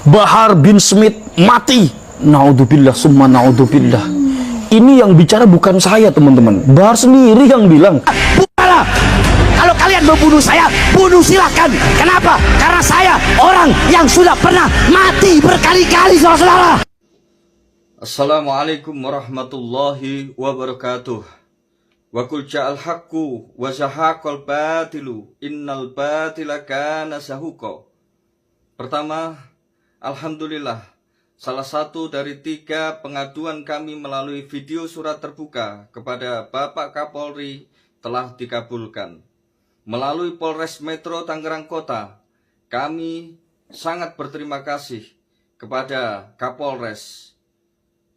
Bahar bin Smith mati. Naudzubillah summa naudzubillah. Ini yang bicara bukan saya, teman-teman. Bahar sendiri yang bilang. Bukalah. Kalau kalian membunuh saya, bunuh silakan. Kenapa? Karena saya orang yang sudah pernah mati berkali-kali, saudara-saudara. Assalamualaikum warahmatullahi wabarakatuh. Wa qul ja'al haqqu wa zahaqal batilu innal batila kana zahuqa. Pertama, alhamdulillah, salah satu dari 3 pengaduan kami melalui video surat terbuka kepada Bapak Kapolri telah dikabulkan. Melalui Polres Metro Tangerang Kota, kami sangat berterima kasih kepada Kapolres,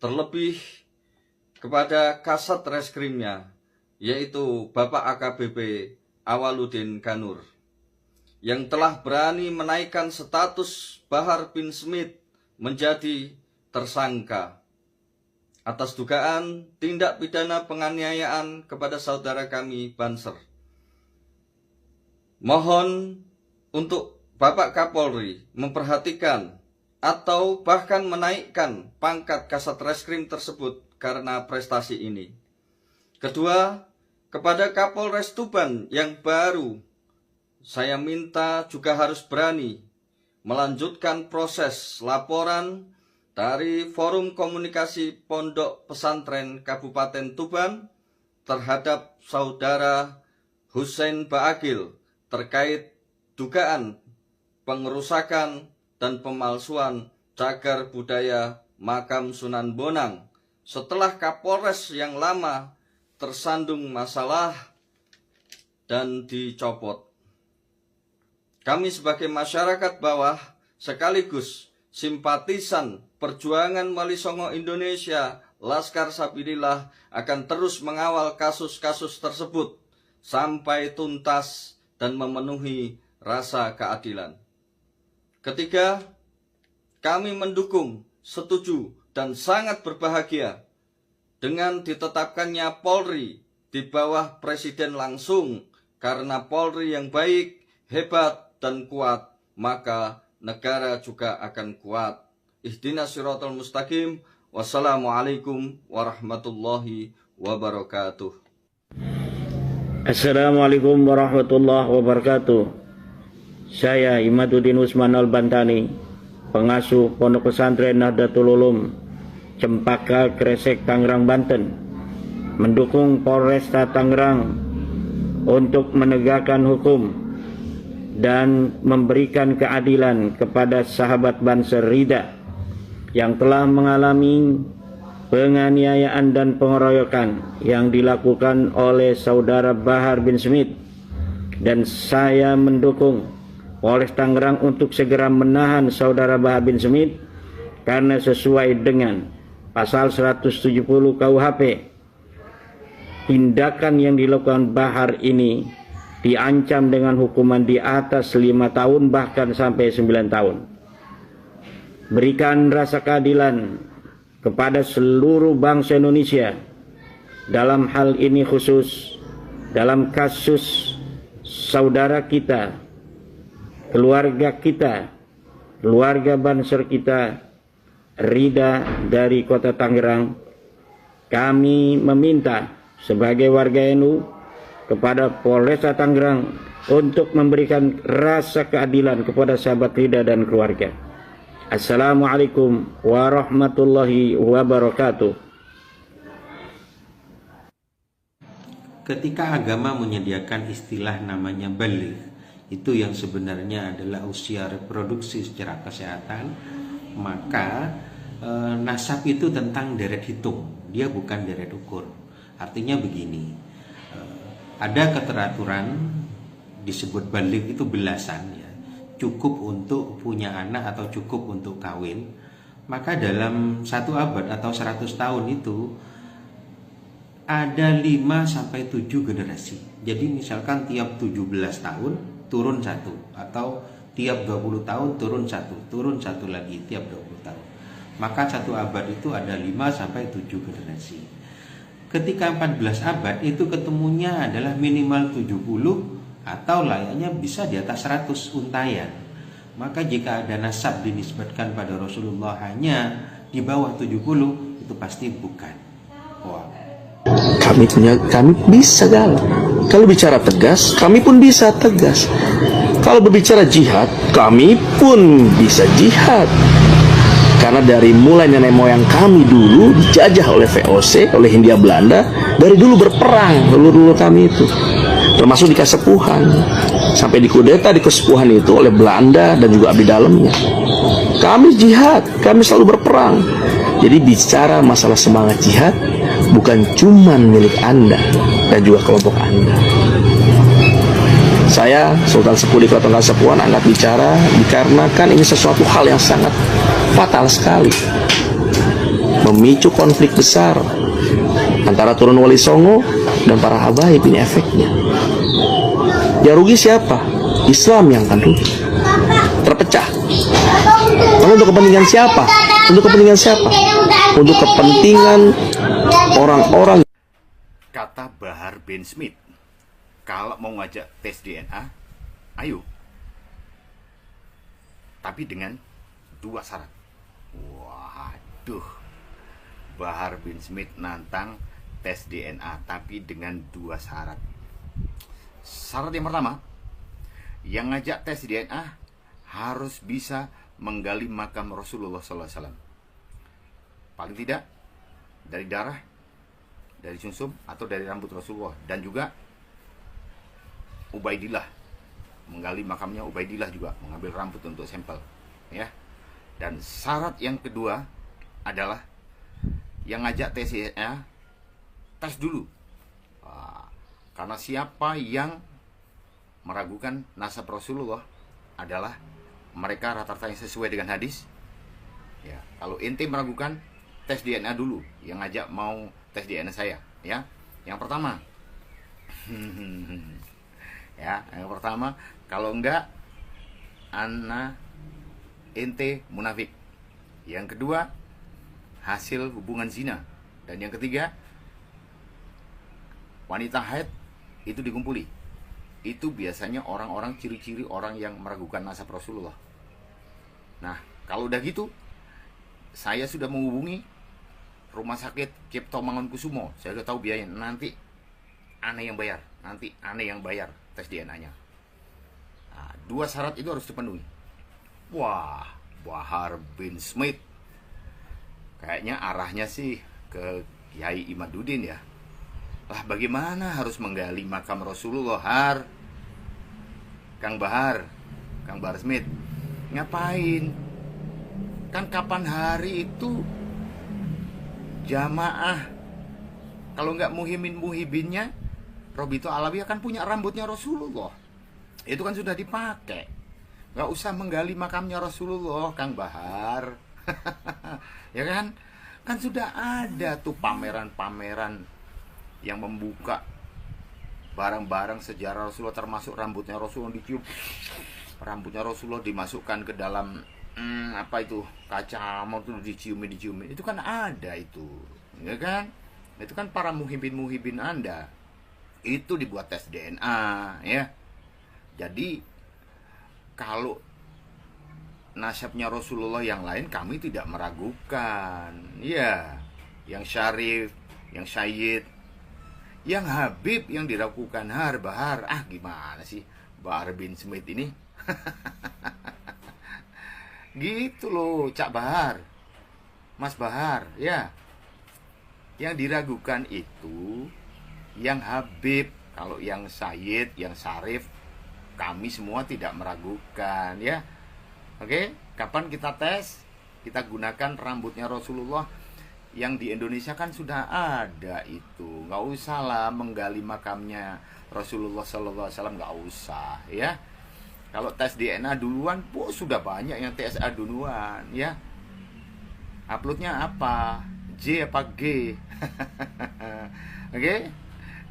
terlebih kepada Kasat Reskrimnya, yaitu Bapak AKBP Awaludin Ganur, yang telah berani menaikkan status Bahar bin Smith menjadi tersangka atas dugaan tindak pidana penganiayaan kepada saudara kami Banser. Mohon untuk Bapak Kapolri memperhatikan atau bahkan menaikkan pangkat Kasat Reskrim tersebut karena prestasi ini. Kedua, kepada Kapolres Tuban yang baru, saya minta juga harus berani melanjutkan proses laporan dari Forum Komunikasi Pondok Pesantren Kabupaten Tuban terhadap saudara Hussein Baagil terkait dugaan pengerusakan dan pemalsuan cagar budaya makam Sunan Bonang setelah Kapolres yang lama tersandung masalah dan dicopot. Kami sebagai masyarakat bawah sekaligus simpatisan perjuangan Wali Songo Indonesia Laskar Sabilillah akan terus mengawal kasus-kasus tersebut sampai tuntas dan memenuhi rasa keadilan. Ketiga, kami mendukung, setuju, dan sangat berbahagia dengan ditetapkannya Polri di bawah Presiden langsung, karena Polri yang baik, hebat, dan kuat, maka negara juga akan kuat. Ihdinas siratal mustaqim. Wassalamualaikum warahmatullahi wabarakatuh. Assalamualaikum warahmatullahi wabarakatuh. Saya Imaduddin Usman Al-Bantani, pengasuh Pondok Pesantren Nahdlatul Ulum, Cempaka, Kresek, Tangerang, Banten, mendukung Polresta Tangerang untuk menegakkan hukum dan memberikan keadilan kepada sahabat Banser Rida yang telah mengalami penganiayaan dan pengeroyokan yang dilakukan oleh saudara Bahar bin Smith, dan saya mendukung Polres Tangerang untuk segera menahan saudara Bahar bin Smith karena sesuai dengan pasal 170 KUHP, tindakan yang dilakukan Bahar ini diancam dengan hukuman di atas 5 tahun bahkan sampai 9 tahun. Berikan rasa keadilan kepada seluruh bangsa Indonesia dalam hal ini, khusus dalam kasus saudara kita, keluarga kita, keluarga Banser kita, Rida dari Kota Tangerang. Kami meminta sebagai warga NU kepada Polresta Tangerang untuk memberikan rasa keadilan kepada sahabat Rida dan keluarga. Assalamualaikum warahmatullahi wabarakatuh. Ketika agama menyediakan istilah namanya baligh, itu yang sebenarnya adalah usia reproduksi secara kesehatan, maka nasab itu tentang deret hitung, dia bukan deret ukur. Artinya begini, ada keteraturan disebut baligh itu belasan, ya, cukup untuk punya anak atau cukup untuk kawin. Maka dalam 1 abad atau 100 tahun itu ada 5 sampai 7 generasi. Jadi misalkan tiap 17 tahun turun 1, atau tiap 20 tahun turun 1, turun 1 lagi tiap 20 tahun. Maka 1 abad itu ada 5 sampai 7 generasi. Ketika 14 abad itu ketemunya adalah minimal 70 atau layaknya bisa di atas 100 untayan. Maka jika ada nasab dinisbatkan pada Rasulullah hanya di bawah 70, itu pasti bukan. Wah. Kami bisa galau. Kalau bicara tegas, kami pun bisa tegas. Kalau berbicara jihad, kami pun bisa jihad. Karena dari mulai nenek moyang kami dulu dijajah oleh VOC, oleh Hindia Belanda, dari dulu berperang leluhur kami itu, termasuk di Kasepuhan, sampai dikudeta di Kasepuhan itu oleh Belanda dan juga abdi dalamnya. Kami jihad, kami selalu berperang. Jadi bicara masalah semangat jihad bukan cuman milik Anda dan juga kelompok Anda. Saya, Sultan Sepuh di Keraton Kasepuhan, angkat bicara dikarenakan ini sesuatu hal yang sangat fatal sekali, memicu konflik besar antara turun Wali Songo dan para habaib. Ini efeknya. Ya rugi siapa? Islam yang akan rugi, terpecah. Lalu untuk kepentingan siapa? Untuk kepentingan siapa? Untuk kepentingan orang-orang. Kata Bahar bin Smith, kalau mau ngajak tes DNA, ayo. Tapi dengan 2 syarat. Waduh, Bahar bin Smith nantang tes DNA, tapi dengan 2 syarat. Syarat yang pertama, yang ngajak tes DNA harus bisa menggali makam Rasulullah SAW. Paling tidak dari darah, dari sumsum atau dari rambut Rasulullah, dan juga Ubaidillah, menggali makamnya Ubaidillah juga, mengambil rambut untuk sampel, ya. Dan syarat yang kedua adalah yang ngajak tes DNA tes dulu. Karena siapa yang meragukan nasab Rasulullah adalah mereka rata-rata yang sesuai dengan hadis. Ya, kalau ente meragukan, tes DNA dulu. Yang ngajak mau tes DNA saya, ya. Yang pertama, ya, yang pertama, kalau enggak, ente munafik. Yang kedua, hasil hubungan zina. Dan yang ketiga, wanita haid itu dikumpuli. Itu biasanya orang-orang, ciri-ciri orang yang meragukan nasab Rasulullah. Nah, kalau udah gitu, saya sudah menghubungi Rumah Sakit Cipto Mangunkusumo. Saya udah tahu biayanya. Nanti aneh yang bayar. Tes DNA-nya. Nah, 2 syarat itu harus dipenuhi. Wah, Bahar bin Smith kayaknya arahnya sih ke Kiai Imaduddin ya. Lah, bagaimana harus menggali makam Rasulullah, Kang Bahar Smith? Ngapain? Kan kapan hari itu jamaah, kalau nggak muhibinnya, Robito Alawi akan punya rambutnya Rasulullah. Itu kan sudah dipakai. Nggak usah menggali makamnya Rasulullah, Kang Bahar. Ya kan? Kan sudah ada tuh pameran-pameran yang membuka barang-barang sejarah Rasulullah, termasuk rambutnya Rasulullah dicium. Rambutnya Rasulullah dimasukkan ke dalam kaca mau tuh diciumi. Itu kan ada itu, ya kan? Itu kan para muhibin Anda. Itu dibuat tes DNA, ya. Jadi kalau nasabnya Rasulullah yang lain kami tidak meragukan, ya. Yang syarif, yang syahid, yang Habib yang diragukan, Bahar. Gimana sih Bahar bin Smith ini? Gitu loh, Cak Bahar, Mas Bahar, ya. Yang diragukan itu yang Habib. Kalau yang Sayyid, yang Syarif, kami semua tidak meragukan, ya. Oke, kapan kita tes? Kita gunakan rambutnya Rasulullah. Yang di Indonesia kan sudah ada itu. Nggak usah lah menggali makamnya Rasulullah SAW, nggak usah, ya. Kalau tes DNA duluan, sudah banyak yang tes DNA duluan, ya. Uploadnya apa? J apa G? Oke,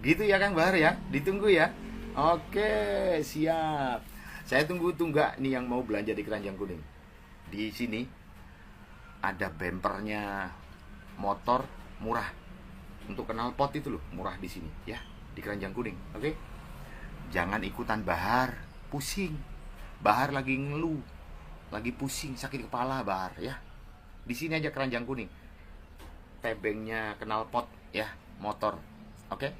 gitu ya Kang Bahar ya. Ditunggu ya. Oke, siap. Saya tunggu nggak nih yang mau belanja di Keranjang Kuning. Di sini ada bempernya motor murah. Untuk knalpot itu loh, murah di sini ya, di Keranjang Kuning. Oke. Jangan ikutan Bahar, pusing. Bahar lagi ngeluh. lagi pusing, sakit kepala, Bahar ya. Di sini aja Keranjang Kuning. Tebengnya knalpot ya, motor. Oke?